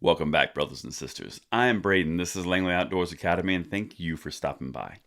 Welcome back, brothers and sisters. I am Braden. This is Langley Outdoors Academy, and thank you for stopping by.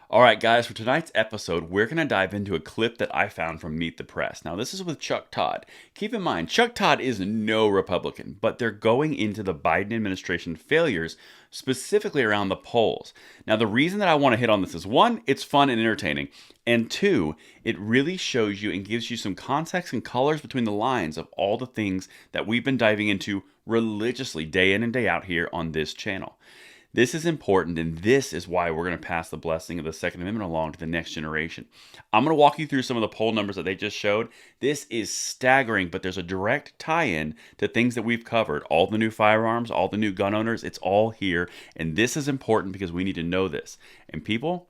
All right, guys, for tonight's episode, we're going to dive into a clip that I found from Meet the Press. Now, this is with Chuck Todd. Keep in mind, Chuck Todd is no Republican, but they're going into the Biden administration failures, specifically around the polls. Now, the reason that I want to hit on this is, one, it's fun and entertaining, and two, it really shows you and gives you some context and colors between the lines of all the things that we've been diving into religiously day in and day out here on this channel. This is important, and this is why we're going to pass the blessing of the Second Amendment along to the next generation. I'm going to walk you through some of the poll numbers that they just showed. This is staggering, but there's a direct tie-in to things that we've covered. All the new firearms, all the new gun owners, it's all here, and this is important because we need to know this. And people,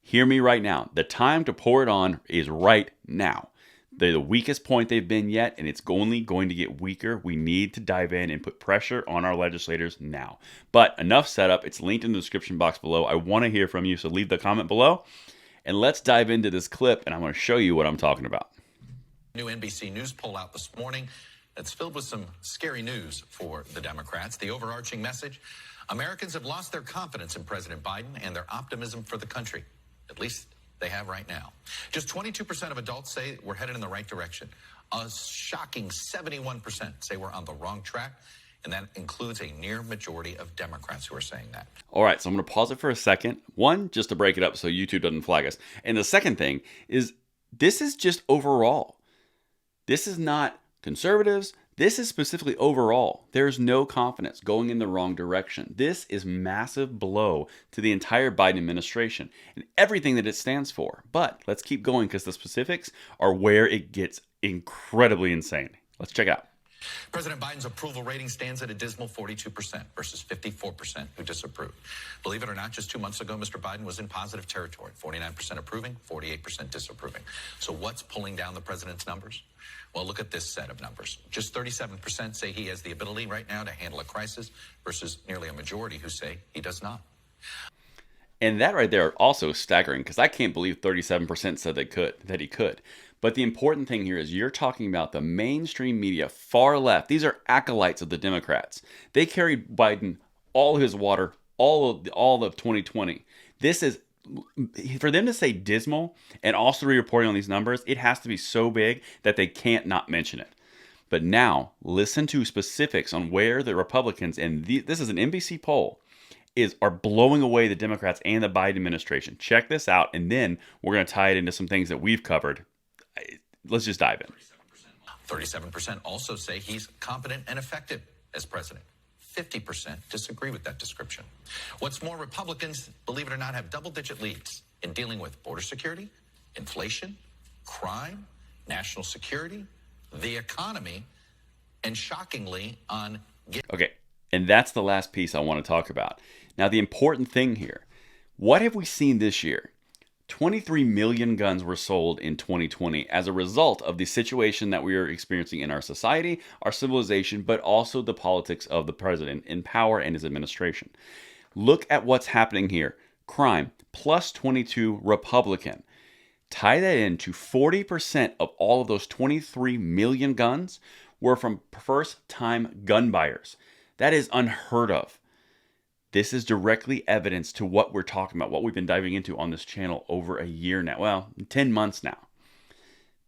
hear me right now. The time to pour it on is right now. They're the weakest point they've been yet, and it's only going to get weaker. We need to dive in and put pressure on our legislators now. But enough setup. It's linked in the description box below. I want to hear from you, so leave the comment below. And let's dive into this clip, and I'm going to show you what I'm talking about. New NBC News poll out this morning that's filled with some scary news for the Democrats. The overarching message, Americans have lost their confidence in President Biden and their optimism for the country, at least they have right now. Just 22% of adults say we're headed in the right direction. A shocking 71% say we're on the wrong track, and that includes a near majority of Democrats who are saying that. All right, so I'm going to pause it for a second. One, just to break it up so YouTube doesn't flag us. And the second thing is, this is just overall. This is not conservatives. This is specifically overall. There's no confidence, going in the wrong direction. This is massive blow to the entire Biden administration and everything that it stands for. But let's keep going because the specifics are where it gets incredibly insane. Let's check out. President Biden's approval rating stands at a dismal 42% versus 54% who disapprove. Believe it or not, just 2 months ago, Mr. Biden was in positive territory, 49% approving, 48% disapproving. So what's pulling down the president's numbers? Well, look at this set of numbers. Just 37% say he has the ability right now to handle a crisis versus nearly a majority who say he does not. And that right there also staggering because I can't believe 37% said that he could. But the important thing here is you're talking about the mainstream media, far left. These are acolytes of the Democrats. They carried Biden all his water, all of 2020. This is, for them to say dismal and also reporting on these numbers, it has to be so big that they can't not mention it. But now, listen to specifics on where the Republicans, and this is an NBC poll, are blowing away the Democrats and the Biden administration. Check this out, and then we're going to tie it into some things that we've covered. Let's just dive in. 37% also say he's competent and effective as president. 50% disagree with that description. What's more, Republicans, believe it or not, have double-digit leads in dealing with border security, inflation, crime, national security, the economy, and shockingly on... Okay, and that's the last piece I want to talk about. Now, the important thing here, what have we seen this year? 23 million guns were sold in 2020 as a result of the situation that we are experiencing in our society, our civilization, but also the politics of the president in power and his administration. Look at what's happening here. Crime, plus 22 Republican. Tie that into 40% of all of those 23 million guns were from first-time gun buyers. That is unheard of. This is directly evidence to what we're talking about, what we've been diving into on this channel over a year now. Well, 10 months now.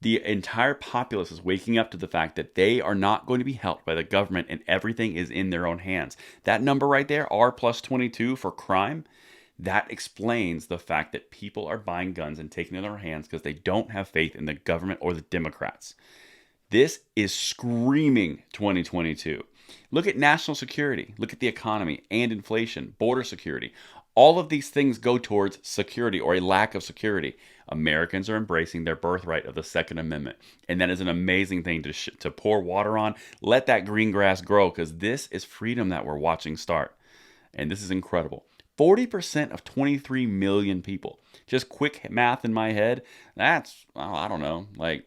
The entire populace is waking up to the fact that they are not going to be helped by the government and everything is in their own hands. That number right there, R plus 22 for crime, that explains the fact that people are buying guns and taking it in their hands because they don't have faith in the government or the Democrats. This is screaming 2022. Look at national security. Look at the economy and inflation, border security. All of these things go towards security or a lack of security. Americans are embracing their birthright of the Second Amendment. And that is an amazing thing to pour water on. Let that green grass grow because this is freedom that we're watching start. And this is incredible. 40% of 23 million people. Just quick math in my head. That's, well, I don't know, like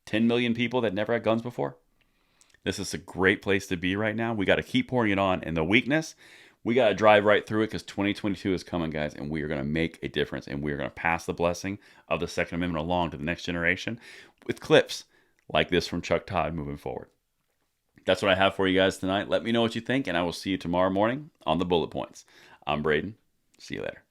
10 million people that never had guns before. This is a great place to be right now. We got to keep pouring it on. And the weakness, we got to drive right through it because 2022 is coming, guys. And we are going to make a difference. And we are going to pass the blessing of the Second Amendment along to the next generation with clips like this from Chuck Todd moving forward. That's what I have for you guys tonight. Let me know what you think, and I will see you tomorrow morning on the Bullet Points. I'm Braden. See you later.